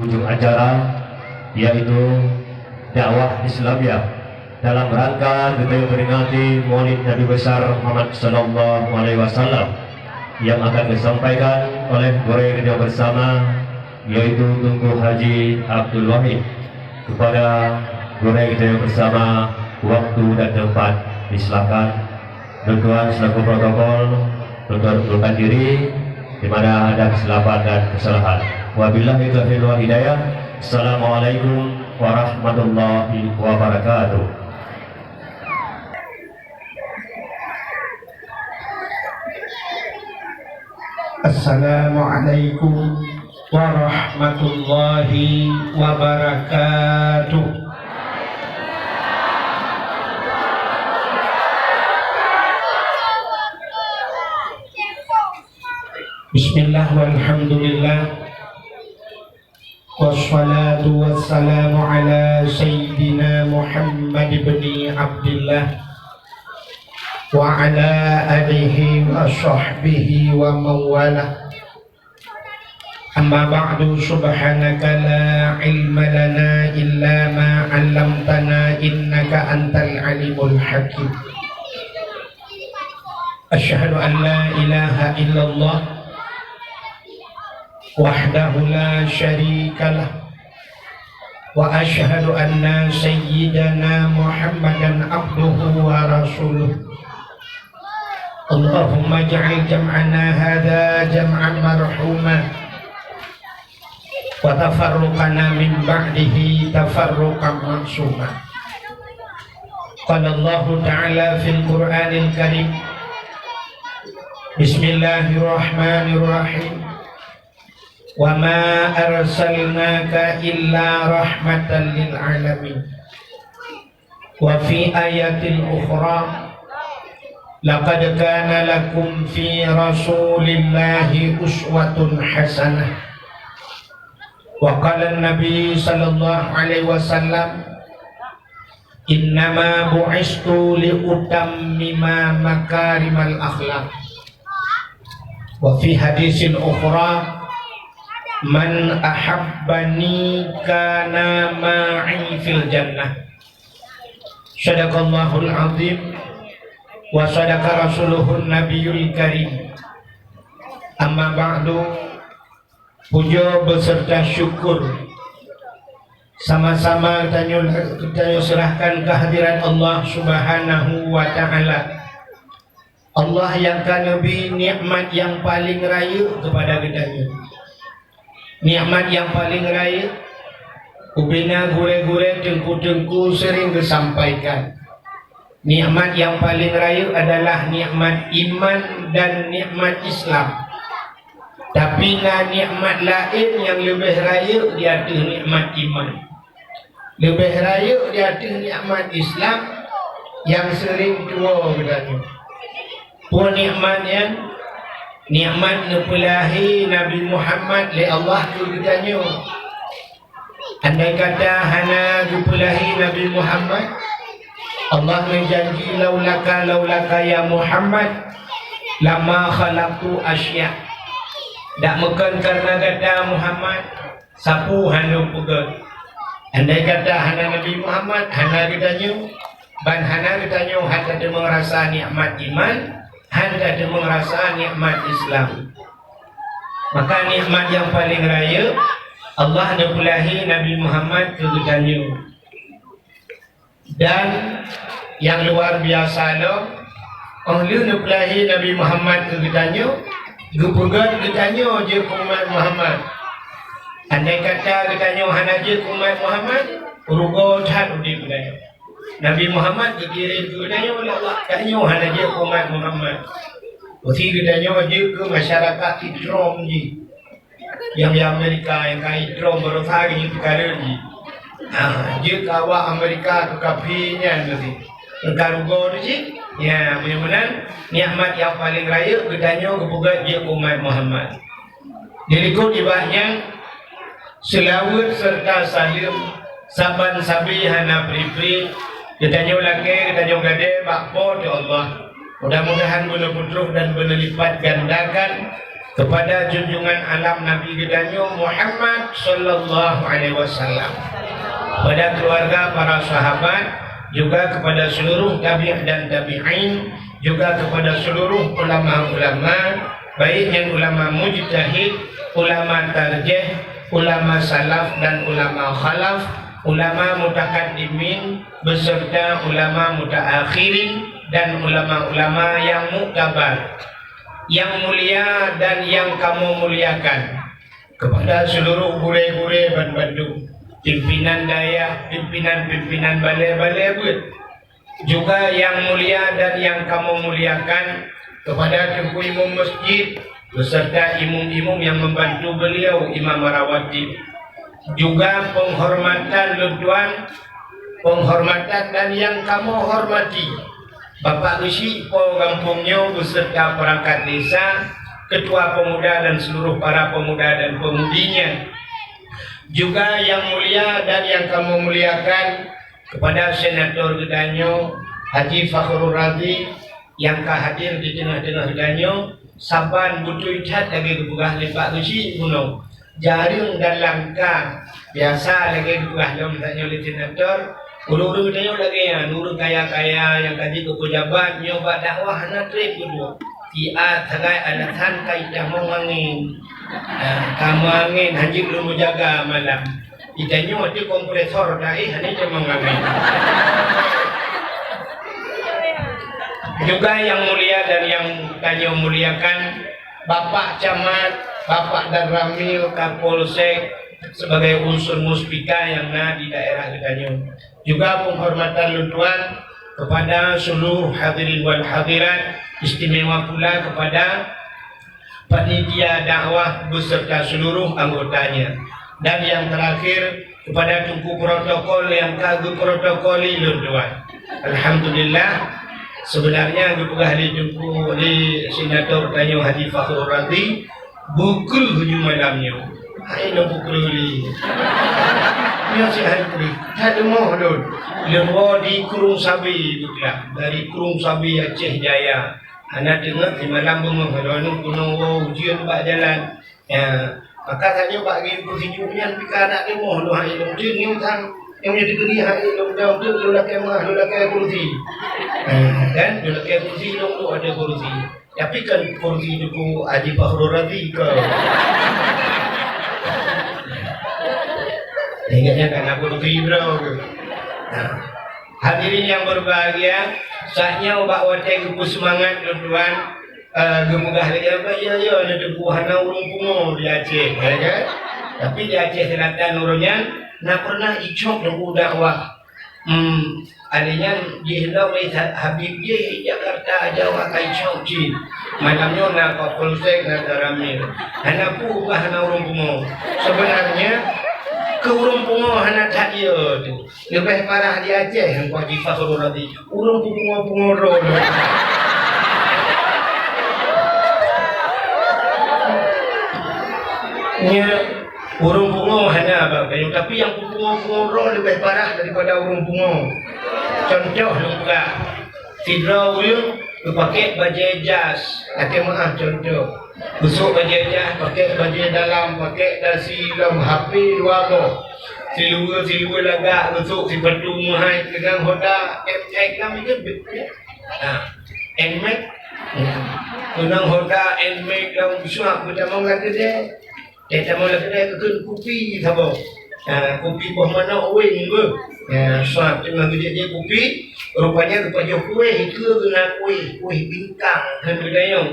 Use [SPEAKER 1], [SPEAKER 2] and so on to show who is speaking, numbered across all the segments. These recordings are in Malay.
[SPEAKER 1] ujung acara, yaitu dakwah Islamiyah dalam rangka kita memperingati Maulid Nabi besar Muhammad Sallallahu Alaihi Wasallam yang akan disampaikan oleh Guru Kerja Bersama, yaitu Tunku Haji Abdul Wahid. Kepada Guru Kerja Bersama, waktu dan tempat disilakan. Tuan selaku protokol berdoakan diri di mana ada kesilapan dan kesalahan. Wabillahi taufiq wal hidayah. Assalamualaikum warahmatullahi wabarakatuh.
[SPEAKER 2] Assalamualaikum warahmatullahi wabarakatuh. Bismillah walhamdulillah wassalatu wassalamu ala sayyidina Muhammad ibn Abdullah wa ala alihi wa sahbihi wa mawalah. Amma ba'du, subhanaka la ilma lana illa ma 'allamtana innaka antal alimul hakim. Asyhadu an la ilaha illallah wahdahu la syarikalah wa asyhadu anna sayyidana Muhammadan abduhu wa rasuluh. Allahumma ja'al jam'ana hadha jam'an marhuma wa tafarruqana min ba'dihi tafarruqan maksuma. Qala Allah ta'ala fil Qur'anil Karim, Bismillahirrahmanirrahim, wa ma arsalnaka illa rahmatan lil alamin. Wa fi ayatil ukhra, laqad kana lakum fi rasulillahi uswatun hasanah. Wa qala an-nabi sallallahu alaihi wasallam, innama bu'istu li utammima makarimal akhlaq. Wa fi hadisin ukhra, man ahabbani kana ma'i fil jannah. Sadaqallahul azim wa sadaqa rasuluhun nabiyul karim. Amma ba'du, puja beserta syukur sama-sama kita serahkan kehadiran Allah Subhanahu wa ta'ala. Allah yang kan lebih nikmat yang paling raya kepada kita. Nikmat yang paling raya, ubina gure-gure tengku-tengku sering disampaikan. Nikmat yang paling raya adalah nikmat iman dan nikmat Islam. Tapi nikmat lain yang lebih raya di atas nikmat iman, lebih raya di atas nikmat Islam yang sering tua bertanya. Pun nikmat yang nikmat nepulahi Nabi Muhammad li Allah tu ditanya. Andai kata hana nepulahi Nabi Muhammad, Allah menjanji laulaka ya Muhammad lama khalaqtu asya. Tak bukan karena kata Muhammad sapu hana pegat. Andai kata hana Nabi Muhammad, hana ditanya, ban hana ditanya hana dia merasa nikmat iman, hana dia merasa nikmat Islam. Maka nikmat yang paling raya Allah nepulahi Nabi Muhammad ke ditanya. Dan yang luar biasa lo, Allah nepulahi Nabi Muhammad ke ditanya, gupegat ditanya je umat Muhammad. Andai kata ditanya hana je umat Muhammad, rugo tad di budaya. Nabi Muhammad dikirim ke ditanya oleh Allah, tanya hana je umat Muhammad. Uti ditanya je ke masyarakat Idrom je. Yang di Amerika yang kai Idrom berfagi je perkara je. Je kawa Amerika tu kapinya nanti. Rugo je. Ya, benar-benar nikmat yang paling raya bertanya kepada dia umat Muhammad. Dirikut ibahnya selawat serta salim saban sabi hana pri-pri. Ditanya lagi, ditanya gade bakpo di Allah. Mudah-mudahan benar-benar dan benar lipat gandakan kepada junjungan alam Nabi Gedanyo Muhammad sallallahu alaihi wasallam, pada keluarga para sahabat, juga kepada seluruh tabi' dan tabi'in, juga kepada seluruh ulama-ulama, baik yang ulama mujtahid, ulama tarjih, ulama salaf dan ulama khalaf, ulama mutakaddimin beserta ulama mutaakhirin dan ulama-ulama yang muktabar, yang mulia dan yang kamu muliakan, kepada seluruh gure-gure Bandung, pimpinan daya, pimpinan balai-balai buat, juga yang mulia dan yang kamu muliakan, kepada Tengku Imam Masjid beserta imam-imam yang membantu beliau, Imam Rawatib, juga penghormatan lutuan, penghormatan dan yang kamu hormati Bapak Gesi Po Kampungnya beserta perangkat desa, ketua pemuda dan seluruh para pemuda dan pemudinya, juga yang mulia dan yang kamu muliakan, kepada Senator Gedanyo Haji Fakhrul Razi yang hadir di tengah-tengah Gedanyo, saban butuh icat lagi kebugah Pak Gesi gunung jaring dan langkah biasa lagi kebugah lom tanya oleh Senator ulu-ulu Gedanyo lagi ya nuru kaya-kaya yang tadi ke pejabat nyoba dakwah anak trip kedua tiat sagai alatan kaidah mau angin kamu angin haji belum jaga malam Itanya waktu kompresor dai hanya cuma angin. Juga yang mulia dan yang tanya muliakan Bapak Camat, Bapak dan Ramil Kapolsek sebagai unsur muspika yang di daerah Gedanyo. Juga penghormatan lutuan kepada seluruh hadirin wal hadirat, istimewa pula kepada panitia dakwah beserta seluruh anggotanya. Dan yang terakhir kepada tungku protokol yang kagum protokoli lutuan. Alhamdulillah, sebenarnya gepegah di tungku di Senator Tanyo Haji Fakhrul Razi bukul hujung malamnya. Hai lo bukul li. Dia si hari tak mau lor. Lewo di Kurung Sabi bukan dari Kurung Sabi Aceh Jaya. Anak dengar di malam bengong kalau gunung ujian pak jalan. Ya. Maka tanya Pak Giri persetujuan pika anak dia mohon doa ilmu tu ni utang yang menjadi geni hak ilmu dah tu lu lakai mah lu lakai kursi kan lu lakai kursi lu tu ada kursi tapi kan kursi itu Haji Fakhrul Razi ke ingatnya kan aku kursi bro. Hadirin yang berbahagia, saatnya Pak Wateng semangat tuan. Gemugah lagi apa ya ada teguhana urung pungo di Aceh kan tapi di Aceh Selatan urunnya nak pernah icok dengan dakwah adanya dihendak Habib ye Jakarta Jawa kaicok ji malamnya nak Kapolsek nak Ramil hanaku ubah hana urung pungo sebenarnya ke urung pungo hana tak dia tu lebih parah di Aceh yang Haji Fakhrul Razi urung pungo ro urung pungo hanya abang kayu tapi yang pungo roh lebih parah daripada urung pungo. Contoh juga Fidra ulun pakai baju jas, maaf contoh busuk baju jas pakai baju dalam pakai dasi dalam HP dua go silua lagak busuk si batu mahai dengan hoda MX kami ke NMAX dengan hoda NMAX yang besar kita mau lagi deh. Kita mau lagi naik ke kopi sama, kopi buah mana wing ke, suap tengah dia kopi, rupanya kue itu kena kue bintang kan budaya,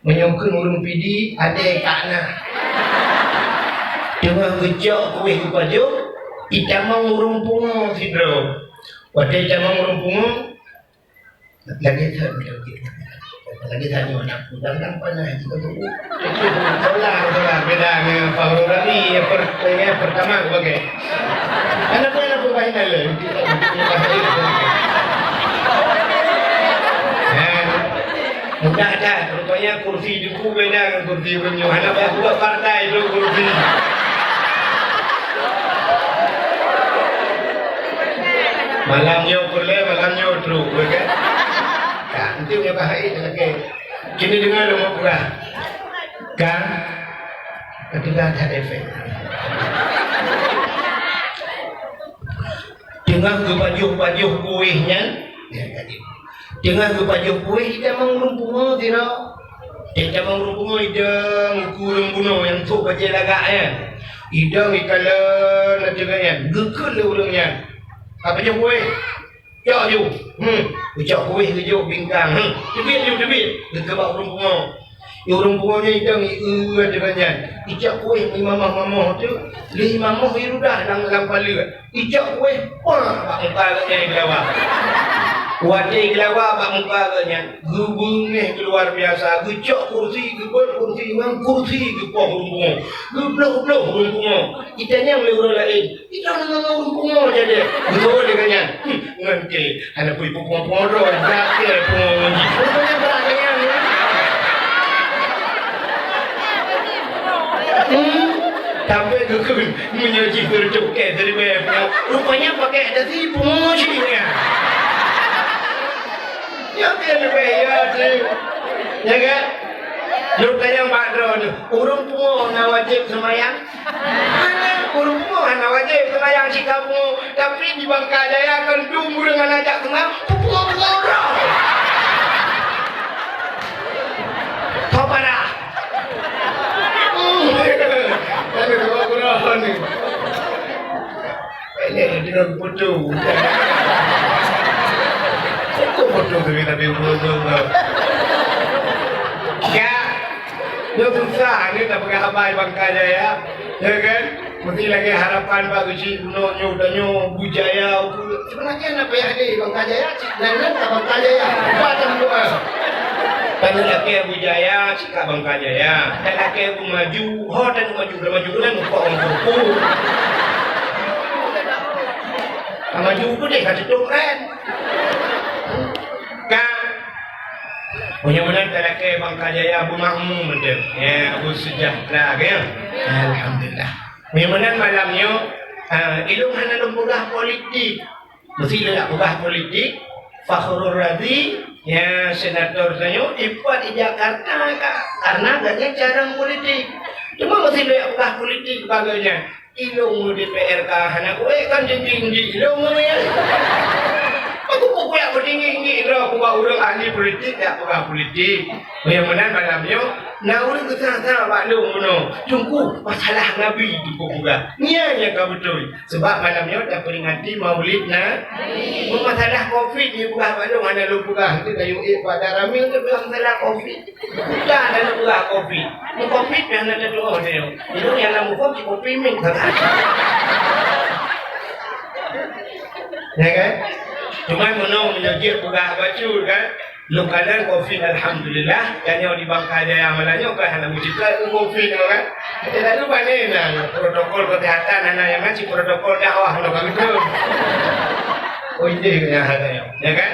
[SPEAKER 2] menyongkun urung pidi ada kakna, tengah gejak kue kepada, kita mau urung pungo Fidra, waktu kita mau urung pungo, lagi tanya anak udang panas itu tolak beda dengan Fakhrul Razi yang pertama sebagai anak baik lah mudah dah rupanya kursi itu beda dengan kursi bernyuh anak aku buat partai itu kursi malamnya boleh malamnya teruk kan nanti punya bahaya lagi. Kini dengar lu mau pula. Kan ketika ada efek dengan kebajuh-bajuh kuihnya ya tadi dengan kebajuh kuih kita mengrumpungo tidak kita mengrumpungo idang kurung buno yang tu baje lagaknya idang ikalan ajagan gekul urangnya apa je kuih cak ju ucap kuih ke ju bingkang debit gekebak rumpungo urung pungonya idang ajagannya ijak kuih mamah tu li mamah irudah dalam kepala ijak kuih pak muka agaknya gelawak wajah gelawak pak muka agaknya gubungnya keluar biasa gecok kursi gebel kursi memang kursi gepoh rumpungo geblok rumpungo itanya oleh orang lain kita dengan rumpungo jadi betul dengannya nanti ada pui pukul-pukul zakir pungo rupanya beraganya sampai gekul menyaji bercukai dari bayarnya rupanya pakai ada si promosinya ya kan bayar ya kan lu tanya badro urung pungo na wajib semayang urung pungo na wajib semayang si kamu tapi di Bangkajaya kan tunggu dengan ajak kenal pungo apa dah ada kekurangan ni. Ini dia bodoh. Kok bodoh tapi bodoh. Ya, dia susah ni tak pakai habai Bangkajaya, ya kan? Mesti lagi harapan Pak Guci Gunonyo danyo Bujaya. Sebenarnya apa yang ada di Bangkajaya? Lain tak Bangkajaya. Patang doa. Kalau laki Abu Jaya, sikap Bangkajaya. Dan laki Abu Maju, dan maju kan lupa orang kuku. Maju tu deh kasih tu keren. Kan? Punya mana laki Bangkajaya Abu Mahmud betul. Ya, Abu Sejahtera kan? Alhamdulillah. Punya mana malamnya, ilmu hanya lemburah politik. Mesti nak ubah politik. Fakhrul Razi ya senator saya ikut di Jakarta karena agaknya jarang politik cuma masih banyak bekas politik bagainya ilmu DPR anak gue kan tinggi ilmu ya aku pokoknya bertinggi aku orang ahli politik tak bekas politik yang mana malamnya nah orang kesana Pak Long tunggu masalah Nabi itu juga niatnya kau betul sebab malamnya dah peringati maulid masalah COVID ni bukan Pak Long ada lu bukan kita yuk pada ramil tu bukan masalah COVID dah ada lu bukan COVID COVID yang ada doa dia itu yang nama COVID min ya kan cuma menang menjadi bukan baca kan lu kadang COVID alhamdulillah kan yang di Bangkajaya malahnya kan hanya mujizat COVID kan kita lupa ni protokol kesehatan anak yang macam protokol dakwah kalau kami tu oh ini yang ada ya kan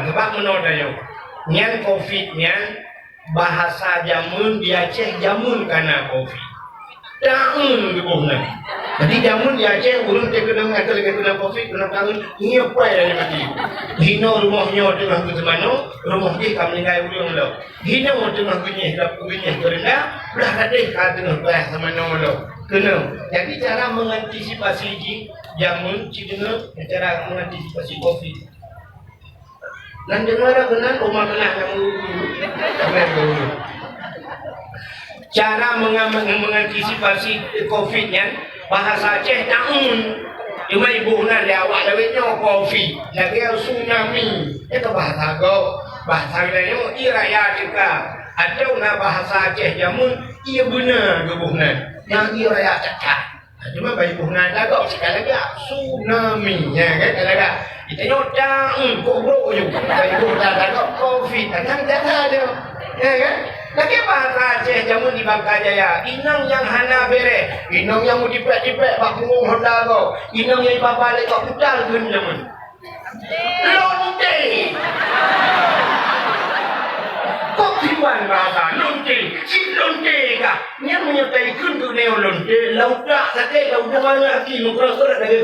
[SPEAKER 2] sebab menurut saya yang COVID nya bahasa jamun di Aceh jamun karena COVID tahun kebunan jadi jamun di Aceh urung terkena COVID kena tahun ni apa yang mati hino rumahnya tengah ke mana rumah dia kami meninggal urung lo hino tengah kunyih kerana dah ada kat tengah belah sama lo kena jadi cara mengantisipasi jamun cedera cara mengantisipasi COVID dan janganlah kena rumah kena yang cara mengantisipasi COVID-nya bahasa Aceh tahun cuma ibu nak dia awak lewatnya COVID lagi tsunami itu bahasa kau bahasa lainnya iraya juga ada una bahasa Aceh jamun ia benar kebunan yang iraya cakap cuma bagi bunan agak sekali lagi tsunami ya kan ada kita nyodang kobro juga bagi bunan agak COVID datang dia ya kan lagi bahasa Aceh jamun di Bangkajaya inang yang hana bere inang yang dipek-dipek bak ngomong honda kau inang yang balik kau putar gun jamun lonte kok tiban bahasa lonte si lonte kah yang menyertai gun tu neo lonte laudak sate laudak mana lagi mukra surat dari